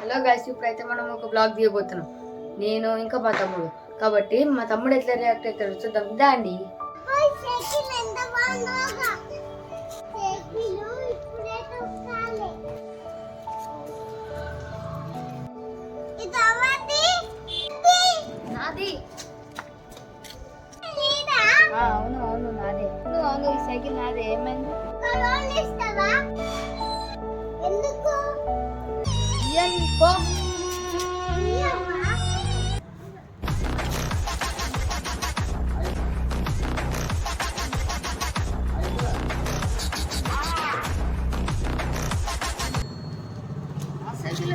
Hello guys, ఇప్పుడైతే మనం ఒక బ్లాగ్ తీయబోతున్నాం. నేను ఇంకా మా తమ్ముడు. కాబట్టి మా తమ్ముడు ఎట్లా రియాక్ట్ అవుతాడు చూద్దాం. దాండి నాది. అవును అవును నాదే. అవును ఈ సైకిల్ నాదే. ఏమైంది? ఎందుకు సైకిల్